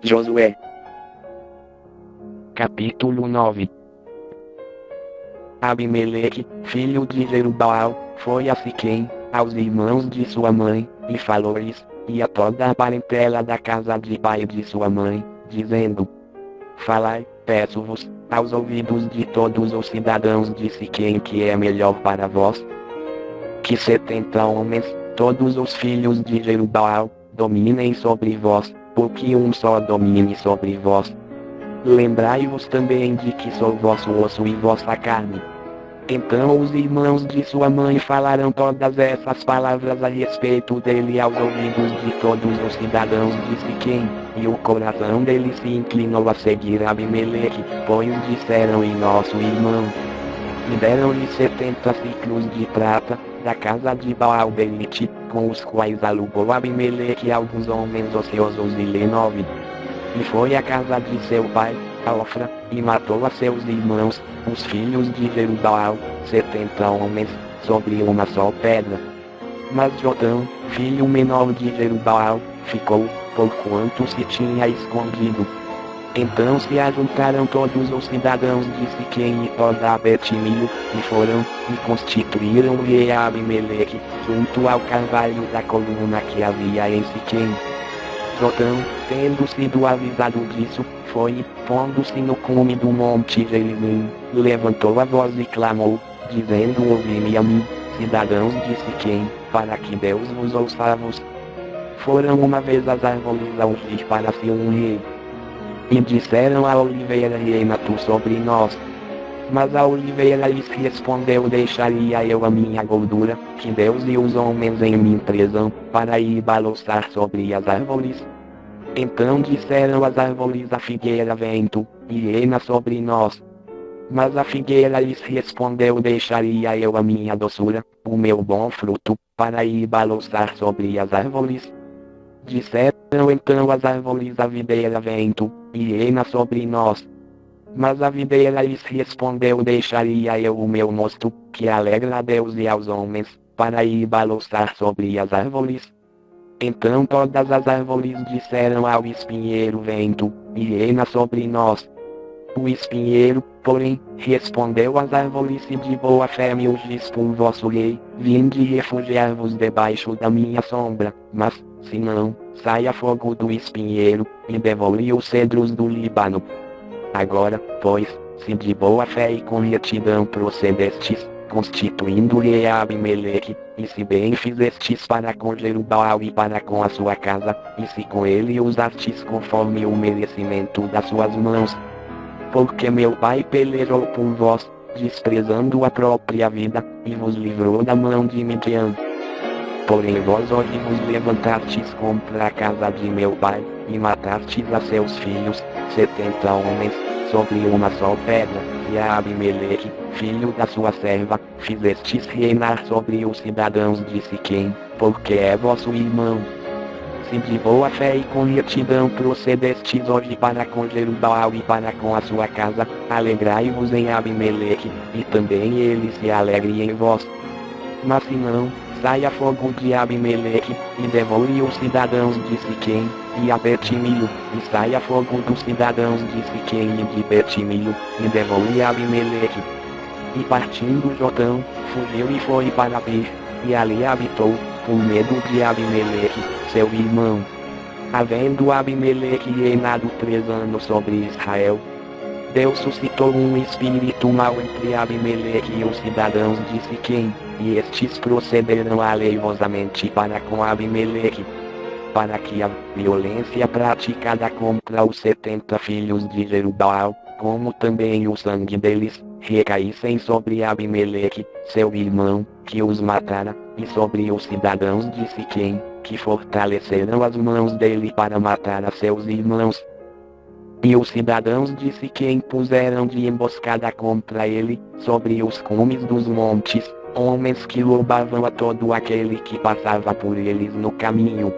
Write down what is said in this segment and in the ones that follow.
Josué. Capítulo 9. Abimeleque, filho de Jerubaal, foi a Siquém, aos irmãos de sua mãe, e falou-lhes, e a toda a parentela da casa de pai de sua mãe, dizendo: Falai, peço-vos, aos ouvidos de todos os cidadãos de Siquém, que é melhor para vós que 70 homens, todos os filhos de Jerubaal, dominem sobre vós, porque um só domine sobre vós. Lembrai-vos também de que sou vosso osso e vossa carne. Então os irmãos de sua mãe falaram todas essas palavras a respeito dele aos ouvidos de todos os cidadãos de Siquém, e o coração dele se inclinou a seguir Abimeleque, pois disseram: em nosso irmão. E deram-lhe 70 ciclos de prata, da casa de Baal-Belite, com os quais alugou Abimeleque alguns homens ociosos e lhe 9. E foi à casa de seu pai, a Ofra, e matou a seus irmãos, os filhos de Jerubaal, 70 homens, sobre uma só pedra. Mas Jotão, filho menor de Jerubaal, ficou, porquanto se tinha escondido. Então se ajuntaram todos os cidadãos de Siquém e toda a Bet-Milho, e foram, e constituíram o rei Abimeleque, junto ao carvalho da coluna que havia em Siquém. Jotão, tendo sido avisado disso, foi, pondo-se no cume do monte Gerizim, levantou a voz e clamou, dizendo: ouvi-me a mim, cidadãos de Siquém, para que Deus vos ouça-vos. Foram uma vez as árvores a ungir para si um rei. E disseram à oliveira: reina tu sobre nós. Mas a oliveira lhes respondeu: deixaria eu a minha gordura, que Deus e os homens em mim prezam, para ir balouçar sobre as árvores? Então disseram as árvores à figueira: vem tu, e reina sobre nós. Mas a figueira lhes respondeu: deixaria eu a minha doçura, o meu bom fruto, para ir balouçar sobre as árvores? Disseram então as árvores à videira: vem tu, e reina sobre nós. Mas a videira lhes respondeu: deixaria eu o meu mosto, que alegra a Deus e aos homens, para ir balouçar sobre as árvores? Então todas as árvores disseram ao espinheiro: vem tu, e reina sobre nós. O espinheiro, porém, respondeu às árvores: se de boa fé me ungis por vosso rei, vinde refugiar-vos debaixo da minha sombra, mas, se não, saia fogo do espinheiro, e devore os cedros do Líbano. Agora, pois, se de boa fé e com retidão procedestes, constituindo rei Abimeleque, e se bem fizestes para com Jerubaal e para com a sua casa, e se com ele usastes conforme o merecimento das suas mãos. Porque meu pai pelejou por vós, desprezando a própria vida, e vos livrou da mão de Midian. Porém vós hoje vos levantastes contra a casa de meu pai, e matastes a seus filhos, 70 homens, sobre uma só pedra, e a Abimeleque, filho da sua serva, fizestes reinar sobre os cidadãos de Siquém, porque é vosso irmão. Se de boa fé e com retidão procedestes hoje para com Jerubaal e para com a sua casa, alegrai-vos em Abimeleque, e também ele se alegre em vós. Mas se não, saia fogo de Abimeleque, e devore os cidadãos de Siquém, e a Bet-Milho, e saia fogo dos cidadãos de Siquém e de Bet-Milho, e devore Abimeleque. E partindo Jotão, fugiu e foi para Bir, e ali habitou, por medo de Abimeleque, seu irmão. Havendo Abimeleque reinado 3 anos sobre Israel, Deus suscitou um espírito mau entre Abimeleque e os cidadãos de Siquém, e estes procederam aleivosamente para com Abimeleque, para que a violência praticada contra os 70 filhos de Jerubaal, como também o sangue deles, recaíssem sobre Abimeleque, seu irmão, que os matara, e sobre os cidadãos de Siquém, que fortaleceram as mãos dele para matar a seus irmãos. E os cidadãos de Siquém puseram de emboscada contra ele, sobre os cumes dos montes, homens que louvavam a todo aquele que passava por eles no caminho.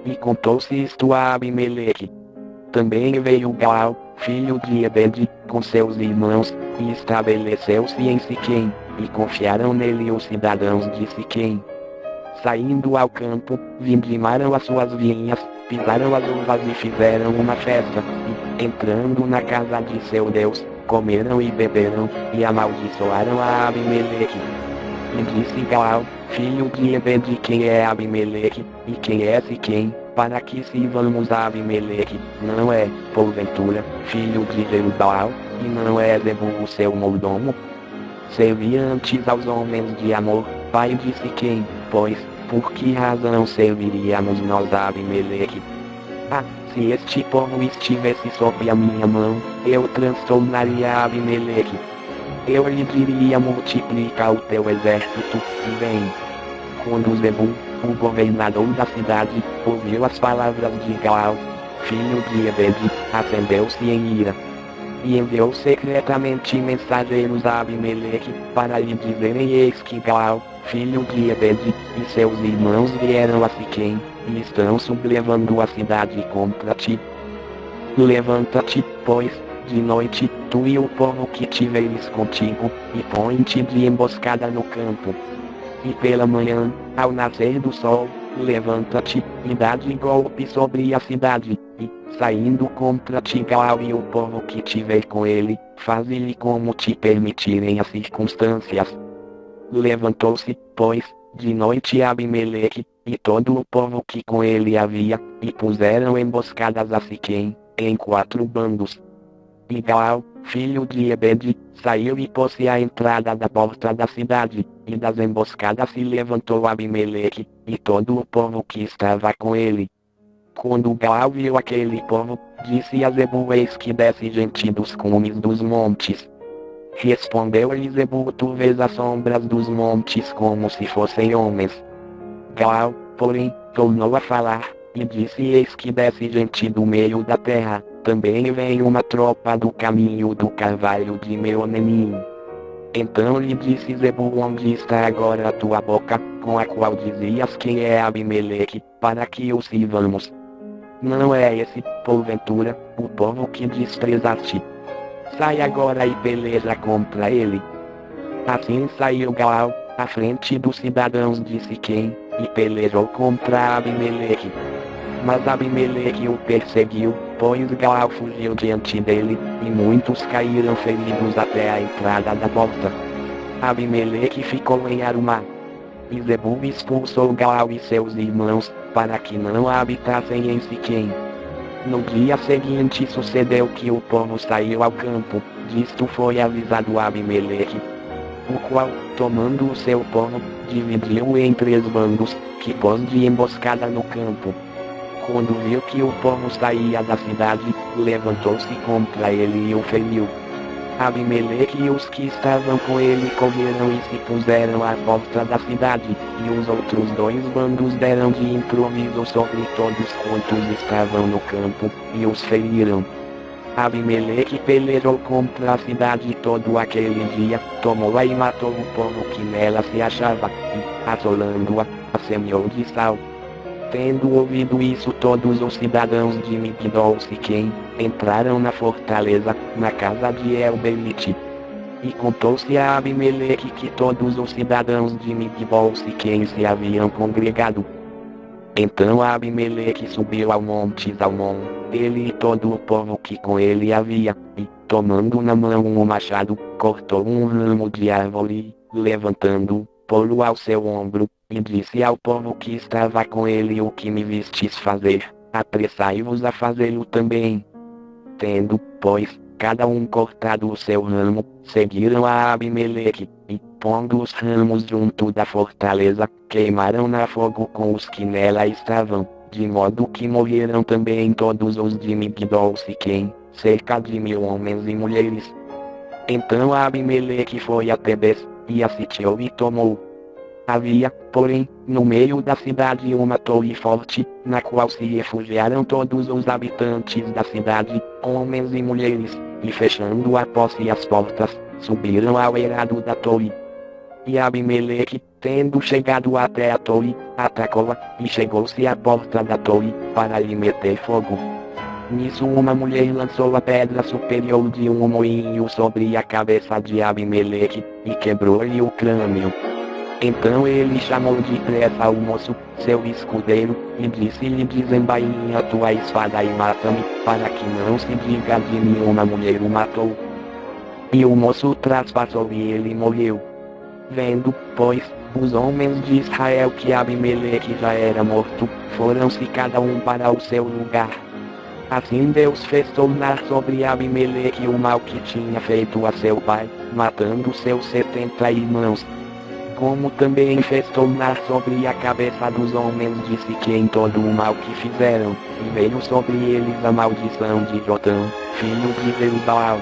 E contou-se isto a Abimeleque. Também veio Gaal, filho de Ebed, com seus irmãos, e estabeleceu-se em Siquém, e confiaram nele os cidadãos de Siquém. Saindo ao campo, vindimaram as suas vinhas, pisaram as uvas e fizeram uma festa, e, entrando na casa de seu Deus, comeram e beberam, e amaldiçoaram a Abimeleque. E disse Gaal, filho de Ebed, quem é Abimeleque, e quem é Siquém, para que sirvamos a Abimeleque, não é, porventura, filho de Jerubbaal, e não é Zebul o seu mordomo? Servia antes aos homens de Amor, pai de Siquém, pois, por que razão serviríamos nós a Abimeleque? Ah, se este povo estivesse sob a minha mão, eu transtornaria a Abimeleque. Eu lhe diria: multiplica o teu exército, e vem. Quando Zebul, o governador da cidade, ouviu as palavras de Gaal, filho de Ebed, acendeu-se em ira. E enviou secretamente mensageiros a Abimeleque, para lhe dizerem: eis que Gaal, filho de Ebed, e seus irmãos vieram a Siquém, e estão sublevando a cidade contra ti. Levanta-te, pois, de noite, tu e o povo que tiveres contigo, e põe-te de emboscada no campo. E pela manhã, ao nascer do sol, levanta-te, e dá de golpe sobre a cidade, e, saindo contra ti Gaal e o povo que tiver com ele, faze-lhe como te permitirem as circunstâncias. Levantou-se, pois, de noite Abimeleque, e todo o povo que com ele havia, e puseram emboscadas a Siquém, em 4 bandos. E Gaal, filho de Ebed, saiu e pôs-se à entrada da porta da cidade, e das emboscadas se levantou Abimeleque, e todo o povo que estava com ele. Quando Gaal viu aquele povo, disse a Zebul: eis que desce gente dos cumes dos montes. Respondeu-lhe Zebul: tu vês as sombras dos montes como se fossem homens. Gaal, porém, tornou a falar, e disse: eis que desce gente do meio da terra, também vem uma tropa do caminho do carvalho de Meonenim. Então lhe disse Zebul: onde está agora a tua boca, com a qual dizias: quem é Abimeleque, para que o sirvamos? Não é esse, porventura, o povo que desprezaste? Sai agora e peleja contra ele. Assim saiu Gaal, à frente dos cidadãos de Siquém, e pelejou contra Abimeleque. Mas Abimeleque o perseguiu, pois Gaal fugiu diante dele, e muitos caíram feridos até a entrada da porta. Abimeleque ficou em Arumá. E Zebul expulsou Gaal e seus irmãos, para que não habitassem em Siquém. No dia seguinte sucedeu que o povo saiu ao campo, disto foi avisado Abimeleque, o qual, tomando o seu povo, dividiu-o em 3 bandos, que pôs de emboscada no campo. Quando viu que o povo saía da cidade, levantou-se contra ele e o feriu. Abimeleque e os que estavam com ele correram e se puseram à porta da cidade, e os outros 2 bandos deram de improviso sobre todos quantos estavam no campo, e os feriram. Abimeleque pelejou contra a cidade todo aquele dia, tomou-a e matou o povo que nela se achava, e, assolando-a, a semeou de sal. Tendo ouvido isso, todos os cidadãos de Migdol Siquém entraram na fortaleza, na casa de Elberite. E contou-se a Abimeleque que todos os cidadãos de Migdol Siquém se haviam congregado. Então Abimeleque subiu ao monte Zalmon, ele e todo o povo que com ele havia, e, tomando na mão um machado, cortou um ramo de árvore, levantando-o, pô-lo ao seu ombro, e disse ao povo que estava com ele: o que me vistes fazer, apressai-vos a fazê-lo também. Tendo, pois, cada um cortado o seu ramo, seguiram a Abimeleque, e, pondo os ramos junto da fortaleza, queimaram-na a fogo com os que nela estavam, de modo que morreram também todos os de Migdol Siquém, cerca de 1000 homens e mulheres. Então Abimeleque foi a Tebes, e a sitiou e tomou. Havia, porém, no meio da cidade uma torre forte, na qual se refugiaram todos os habitantes da cidade, homens e mulheres, e fechando a porta e as portas, subiram ao eirado da torre. E Abimeleque, tendo chegado até a torre, atacou-a, e chegou-se à porta da torre, para lhe meter fogo. Nisso uma mulher lançou a pedra superior de um moinho sobre a cabeça de Abimeleque, e quebrou-lhe o crânio. Então ele chamou depressa o moço, seu escudeiro, e disse-lhe: desembainha a tua espada e mata-me, para que não se diga de mim uma mulher o matou. E o moço traspassou e ele morreu. Vendo, pois, os homens de Israel que Abimeleque já era morto, foram-se cada um para o seu lugar. Assim Deus fez tornar sobre Abimeleque o mal que tinha feito a seu pai, matando seus 70 irmãos. Como também fez tornar sobre a cabeça dos homens de Siquém todo o mal que fizeram, e veio sobre eles a maldição de Jotão, filho de Jerubbaal.